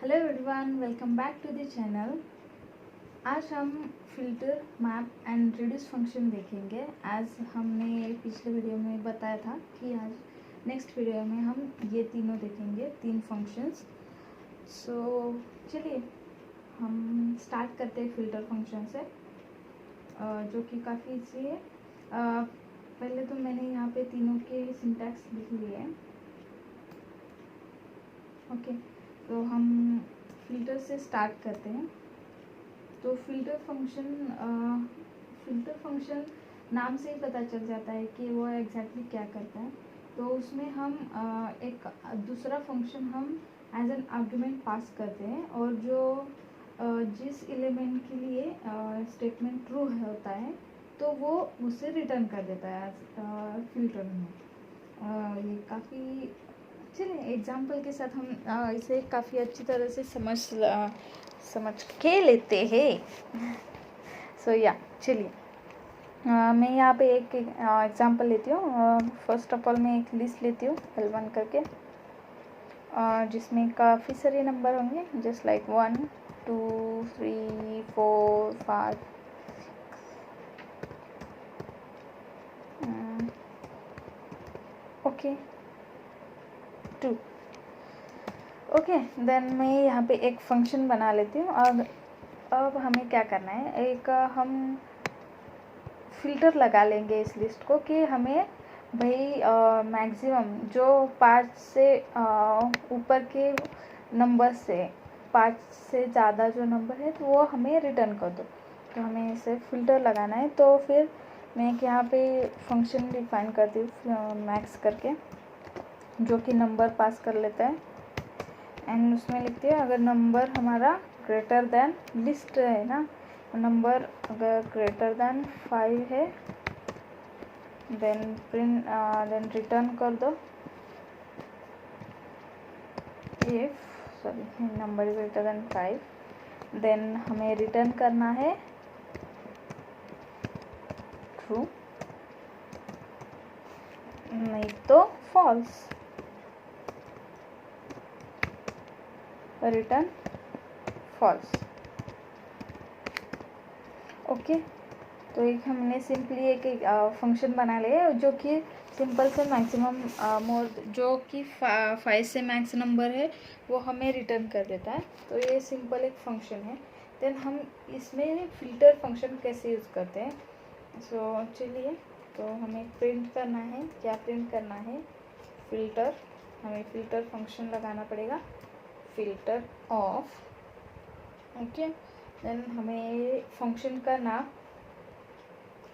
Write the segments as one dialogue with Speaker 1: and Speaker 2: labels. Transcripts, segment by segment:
Speaker 1: Hello everyone, welcome back to the channel. आज हम filter, map and reduce function देखेंगे। As हमने पिछले वीडियो में बताया था कि आज नेक्स्ट वीडियो में हम ये तीनों देखेंगे, तीन फंक्शंस। सो चलिए हम स्टार्ट करते हैं फिल्टर फंक्शन से, जो कि काफ़ी ईजी है। पहले तो मैंने यहाँ पे तीनों के सिंटैक्स लिख लिए हैं। ओके, तो हम फिल्टर से स्टार्ट करते हैं। तो फिल्टर फंक्शन नाम से ही पता चल जाता है कि वो एग्जैक्टली क्या करता है। तो उसमें हम एक दूसरा फंक्शन हम एज एन आर्गुमेंट पास करते हैं, और जो जिस एलिमेंट के लिए स्टेटमेंट ट्रू होता है तो वो उसे रिटर्न कर देता है एज फिल्टर में। ये काफ़ी, चलिए एग्जाम्पल के साथ हम इसे काफ़ी अच्छी तरह से समझ के लेते हैं। सो या चलिए मैं यहाँ पे एक एग्जाम्पल लेती हूँ। फर्स्ट ऑफ ऑल मैं एक लिस्ट लेती हूँ L1 करके, जिसमें काफ़ी सारे नंबर होंगे, just like 1 2 3 4 5 okay 2। Okay, then मैं यहाँ पे एक फंक्शन बना लेती हूँ। अब हमें क्या करना है, एक हम फिल्टर लगा लेंगे इस लिस्ट को कि हमें भाई मैक्सिमम जो 5 से ऊपर के नंबर से 5 से ज़्यादा जो नंबर है तो वो हमें रिटर्न कर दो। तो हमें इसे फिल्टर लगाना है। तो फिर मैं यहाँ पे फंक्शन डिफाइन करती हूँ मैक्स करके, जो कि नंबर पास कर लेता है। एंड उसमें लिखती है अगर नंबर हमारा ग्रेटर देन, लिस्ट है ना, नंबर अगर ग्रेटर देन 5 है देन देन रिटर्न कर दो। If number is greater than 5 then हमें रिटर्न करना है ट्रू, नहीं तो फॉल्स। Return false. ओके, तो एक हमने सिंपली एक फंक्शन बना लिया जो कि सिंपल से मैक्सिमम मोर, जो कि 5 से मैक्स नंबर है वो हमें रिटर्न कर देता है। तो ये सिंपल एक फंक्शन है। देन हम इसमें फिल्टर फंक्शन कैसे यूज़ करते हैं। सो चलिए, तो हमें प्रिंट करना है, क्या प्रिंट करना है, फिल्टर। हमें फिल्टर फंक्शन लगाना पड़ेगा, फिल्टर ऑफ। ओके, देन हमें फंक्शन का नाम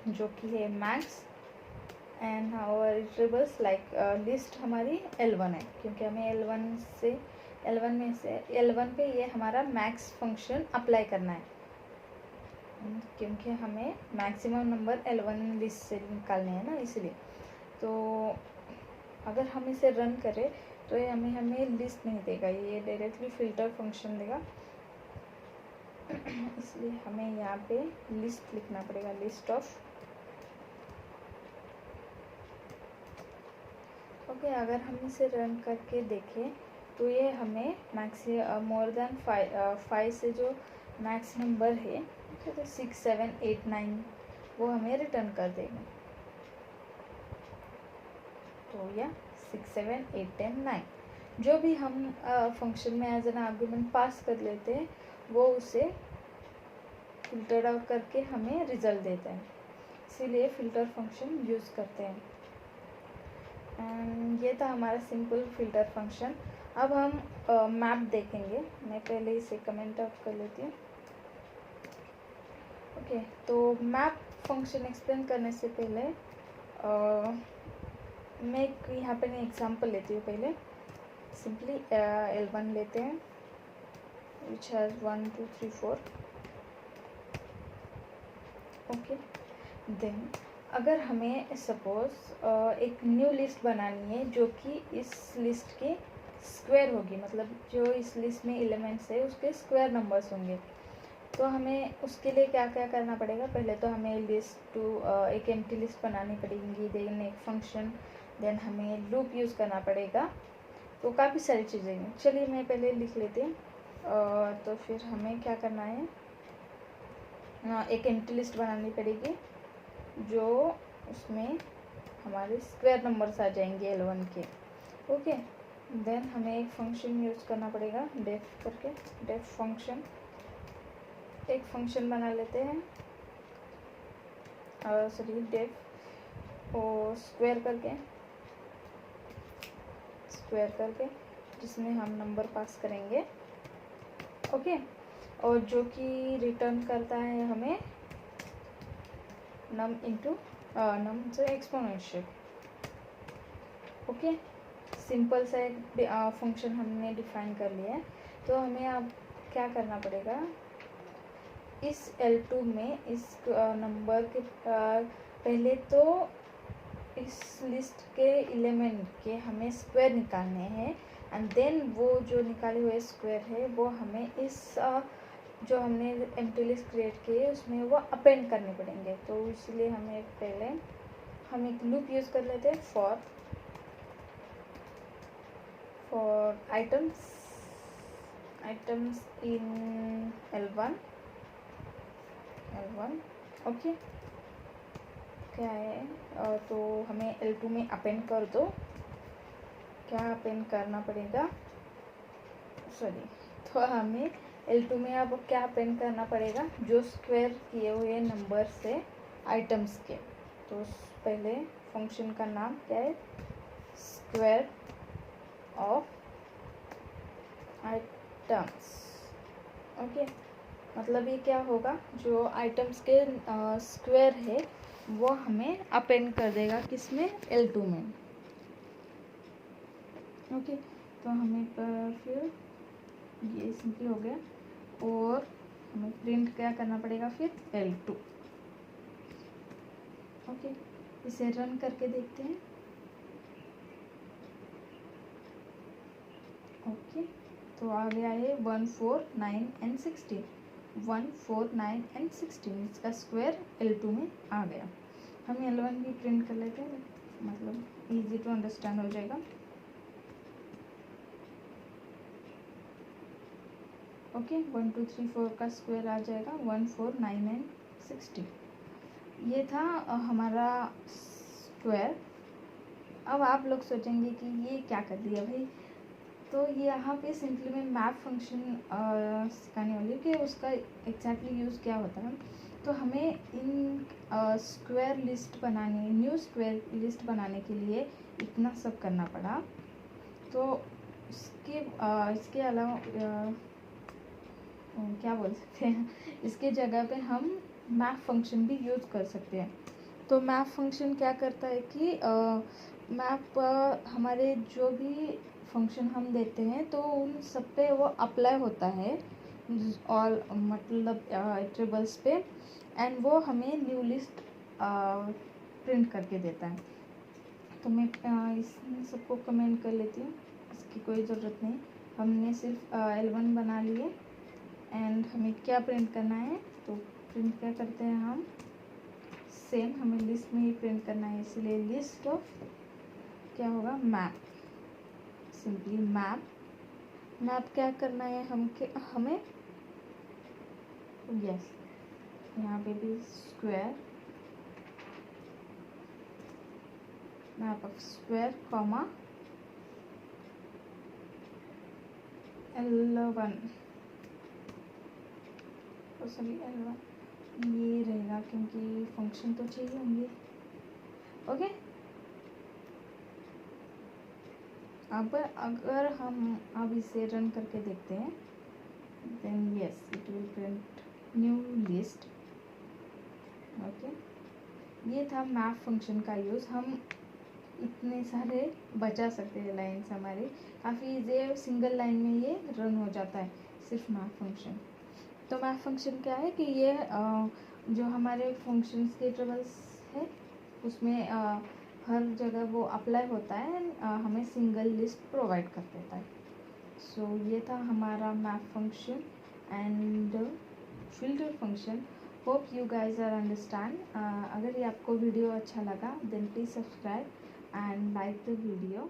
Speaker 1: जो कि है max and our variables like list हमारी L1 है, क्योंकि हमें L1 पे ये हमारा मैक्स फंक्शन अप्लाई करना है, क्योंकि हमें मैक्सिमम नंबर L1 लिस्ट से निकालने हैं ना, इसलिए। तो अगर हम इसे रन करें तो ये हमें लिस्ट नहीं देगा, ये डायरेक्टली फिल्टर फंक्शन देगा। इसलिए हमें यहाँ पे लिस्ट लिखना पड़ेगा, लिस्ट ऑफ। ओके, अगर हम इसे रन करके देखें तो ये हमें मोर देन 5 से जो मैक्स नंबर है तो 6 7 8 9 वो हमें रिटर्न कर देगा। तो या 6 7 8 10 9 जो भी हम फंक्शन में एज एन आर्गुमेंट पास कर लेते हैं वो उसे फिल्टर आउट करके हमें रिजल्ट देता है, इसीलिए फिल्टर फंक्शन यूज़ करते हैं। एंड ये था हमारा सिंपल फिल्टर फंक्शन। अब हम मैप देखेंगे। मैं पहले इसे कमेंट आउट कर लेती हूँ। ओके, तो मैप फंक्शन एक्सप्लेन करने से पहले मैं यहाँ पे एग्जांपल लेती हूँ। पहले सिंपली L1 लेते हैं विच हैज़ 1 2 3 4। ओके, देन अगर हमें सपोज एक न्यू लिस्ट बनानी है जो कि इस लिस्ट के स्क्वायर होगी, मतलब जो इस लिस्ट में एलिमेंट्स है उसके स्क्वायर नंबर्स होंगे, तो हमें उसके लिए क्या क्या करना पड़ेगा। पहले तो हमें एक एम्प्टी लिस्ट बनानी पड़ेगी, देन एक फंक्शन, देन हमें लूप यूज़ करना पड़ेगा। तो काफ़ी सारी चीज़ें हैं। चलिए मैं पहले लिख लेती हूँ तो फिर हमें क्या करना है, एक एम्प्टी लिस्ट बनानी पड़ेगी जो उसमें हमारे स्क्वायर नंबर्स आ जाएंगे L1 के। ओके, देन हमें एक फंक्शन यूज़ करना पड़ेगा डेफ करके, डेफ फंक्शन। एक फंक्शन बना लेते हैं, सॉरी डेफ और स्क्वायर करके जिसमें हम नंबर पास करेंगे। ओके, और जो कि रिटर्न करता है हमें नम इंटू नम से एक्सपोनेंशियल। ओके, सिंपल सा एक फंक्शन हमने डिफाइन कर लिया है। तो हमें अब क्या करना पड़ेगा, इस L2 में इस नंबर के पहले तो इस लिस्ट के एलिमेंट के हमें स्क्वायर निकालने हैं, एंड देन वो जो निकाले हुए स्क्वायर है वो हमें इस जो हमने एम्प्टी लिस्ट क्रिएट की है उसमें वो अपेंड करने पड़ेंगे। तो इसलिए हमें पहले हम एक लूप यूज़ कर लेते हैं for items in L1। Okay, क्या है, तो हमें L2 में अपेंड कर दो। क्या अपेंड करना पड़ेगा, सॉरी, तो हमें L2 में अब क्या अपेंड करना पड़ेगा, जो स्क्वायर किए हुए नंबर से आइटम्स के। तो पहले फंक्शन का नाम क्या है, स्क्वायर ऑफ आइटम्स। ओके, मतलब ये क्या होगा, जो आइटम्स के स्क्वायर है वो हमें अपेंड कर देगा किसमें, L2 में। ओके, तो हमें फिर ये सिंपली हो गया, और हमें प्रिंट क्या करना पड़ेगा फिर, L2। ओके, इसे रन करके देखते हैं। ओके, तो आ गया है 1, 4, 9 एंड 16। 1, 4, 9 एंड 16 इसका स्क्वायर L2 में आ गया। हम L1 भी प्रिंट कर लेते हैं, मतलब इजी टू अंडरस्टैंड हो जाएगा। ओके, 1, 2, 3, 4 का स्क्वायर आ जाएगा 1, 4, 9 एंड 16। ये था हमारा स्क्वायर। अब आप लोग सोचेंगे कि ये क्या कर दिया भाई, तो ये यहाँ पे सिंपली मैं मैप फंक्शन सिखाने वाली हूँ कि उसका एग्जैक्टली यूज़ क्या होता है। तो हमें इन स्क्वायर लिस्ट बनाने, न्यू स्क्वायर लिस्ट बनाने के लिए इतना सब करना पड़ा। तो इसके अलावा क्या बोल सकते हैं, इसके जगह पे हम मैप फंक्शन भी यूज़ कर सकते हैं। तो मैप फंक्शन क्या करता है कि मैप हमारे जो भी फंक्शन हम देते हैं तो उन सब पे वो अप्लाई होता है, और मतलब ट्रिबल्स पे, एंड वो हमें न्यू लिस्ट प्रिंट करके देता है। तो मैं इस सबको कमेंट कर लेती हूँ, इसकी कोई ज़रूरत नहीं। हमने सिर्फ L1 बना लिए, एंड हमें क्या प्रिंट करना है, तो प्रिंट क्या करते हैं हम, सेम हमें लिस्ट में ही प्रिंट करना है, इसलिए लिस्ट ऑफ क्या होगा, मैप। सिंपली मैप क्या करना है हमें यस, यहाँ पे भी square, map of square comma L1, sorry L1 ये रहेगा क्योंकि फंक्शन तो चाहिए होंगे। ओके, अब अगर हम अब इसे रन करके देखते हैं, then yes it will print new list. Okay, ये था मैप फंक्शन का यूज़। हम इतने सारे बचा सकते हैं लाइन्स, हमारी काफ़ी ईजी है, सिंगल लाइन में ये रन हो जाता है सिर्फ मैप फंक्शन। तो मैप फंक्शन क्या है कि ये जो हमारे फंक्शंस के ट्रिबल्स है उसमें हर जगह वो अप्लाई होता है, हमें सिंगल लिस्ट प्रोवाइड कर देता है। सो ये था हमारा map function and filter function. Hope you guys are understand. अगर ये आपको वीडियो अच्छा लगा then please subscribe and like the video.